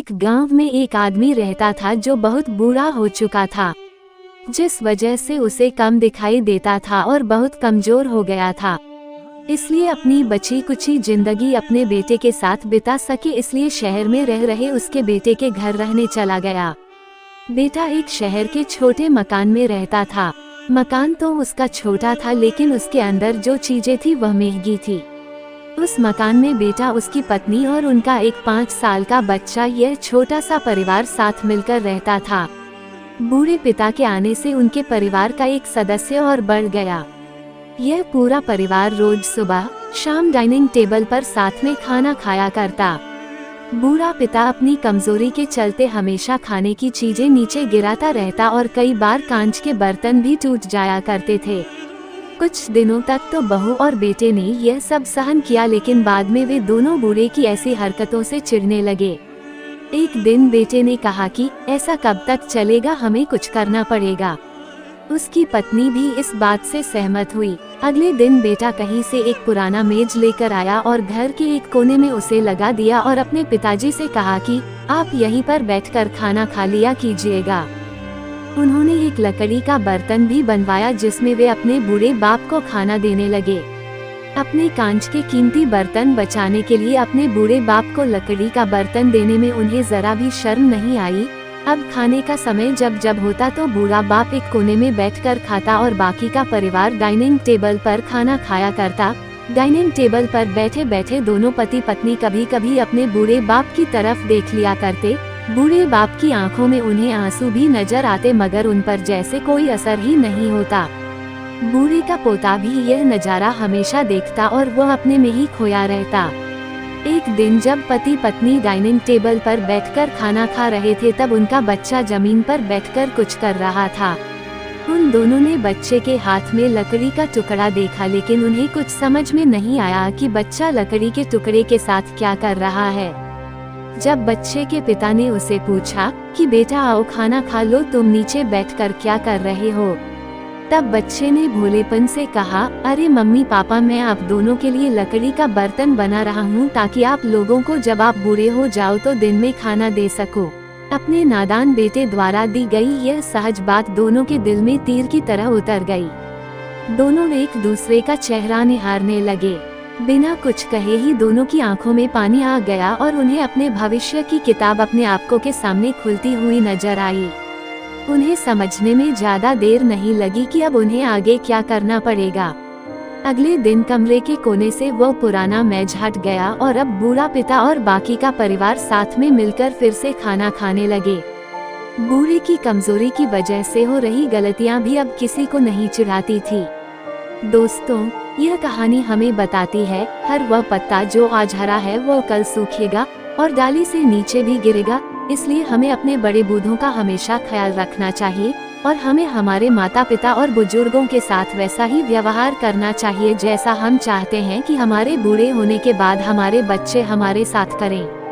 एक गांव में एक आदमी रहता था जो बहुत बूढ़ा हो चुका था, जिस वजह से उसे कम दिखाई देता था और बहुत कमजोर हो गया था। इसलिए अपनी बची कुची जिंदगी अपने बेटे के साथ बिता सके, इसलिए शहर में रह रहे उसके बेटे के घर रहने चला गया। बेटा एक शहर के छोटे मकान में रहता था। मकान तो उसका छोटा था, लेकिन उसके अंदर जो चीजें थी वह महंगी थी। उस मकान में बेटा, उसकी पत्नी और उनका एक 5 साल का बच्चा, यह छोटा सा परिवार साथ मिलकर रहता था। बूढ़े पिता के आने से उनके परिवार का एक सदस्य और बढ़ गया। यह पूरा परिवार रोज सुबह शाम डाइनिंग टेबल पर साथ में खाना खाया करता। बूढ़ा पिता अपनी कमजोरी के चलते हमेशा खाने की चीजें नीचे गिराता रहता और कई बार कांच के बर्तन भी टूट जाया करते थे। कुछ दिनों तक तो बहू और बेटे ने यह सब सहन किया, लेकिन बाद में वे दोनों बूढ़े की ऐसी हरकतों से चिढ़ने लगे। एक दिन बेटे ने कहा कि ऐसा कब तक चलेगा, हमें कुछ करना पड़ेगा। उसकी पत्नी भी इस बात से सहमत हुई। अगले दिन बेटा कहीं से एक पुराना मेज लेकर आया और घर के एक कोने में उसे लगा दिया और अपने पिताजी से कहा कि आप यहीं पर बैठकर खाना खा लिया कीजिएगा। उन्होंने एक लकड़ी का बर्तन भी बनवाया जिसमें वे अपने बूढ़े बाप को खाना देने लगे। अपने कांच के कीमती बर्तन बचाने के लिए अपने बूढ़े बाप को लकड़ी का बर्तन देने में उन्हें जरा भी शर्म नहीं आई। अब खाने का समय जब होता तो बूढ़ा बाप एक कोने में बैठकर खाता और बाकी का परिवार डाइनिंग टेबल पर खाना खाया करता। डाइनिंग टेबल पर बैठे बैठे दोनों पति पत्नी कभी कभी अपने बूढ़े बाप की तरफ देख लिया करते। बूढ़े बाप की आंखों में उन्हें आंसू भी नजर आते, मगर उन पर जैसे कोई असर ही नहीं होता। बूढ़े का पोता भी यह नजारा हमेशा देखता और वह अपने में ही खोया रहता। एक दिन जब पति पत्नी डाइनिंग टेबल पर बैठकर खाना खा रहे थे, तब उनका बच्चा जमीन पर बैठकर कुछ कर रहा था। उन दोनों ने बच्चे के हाथ में लकड़ी का टुकड़ा देखा, लेकिन उन्हें कुछ समझ में नहीं आया कि बच्चा लकड़ी के टुकड़े के साथ क्या कर रहा है। जब बच्चे के पिता ने उसे पूछा कि बेटा आओ खाना खा लो, तुम नीचे बैठकर क्या कर रहे हो, तब बच्चे ने भोलेपन से कहा, अरे मम्मी पापा, मैं आप दोनों के लिए लकड़ी का बर्तन बना रहा हूँ ताकि आप लोगों को जब आप बूढ़े हो जाओ तो दिन में खाना दे सको। अपने नादान बेटे द्वारा दी गई यह सहज बात दोनों के दिल में तीर की तरह उतर गई। दोनों एक दूसरे का चेहरा निहारने लगे। बिना कुछ कहे ही दोनों की आंखों में पानी आ गया और उन्हें अपने भविष्य की किताब अपने आंखों के सामने खुलती हुई नजर आई। उन्हें समझने में ज्यादा देर नहीं लगी कि अब उन्हें आगे क्या करना पड़ेगा। अगले दिन कमरे के कोने से वो पुराना मेज हट गया और अब बूढ़ा पिता और बाकी का परिवार साथ में मिलकर फिर से खाना खाने लगे। बूढ़े की कमजोरी की वजह से हो रही गलतियां भी अब किसी को नहीं चिढ़ाती थी। दोस्तों, यह कहानी हमें बताती है, हर वह पत्ता जो आज हरा है वो कल सूखेगा और डाली से नीचे भी गिरेगा। इसलिए हमें अपने बड़े बूढ़ों का हमेशा ख्याल रखना चाहिए और हमें हमारे माता पिता और बुजुर्गों के साथ वैसा ही व्यवहार करना चाहिए जैसा हम चाहते हैं कि हमारे बूढ़े होने के बाद हमारे बच्चे हमारे साथ करें।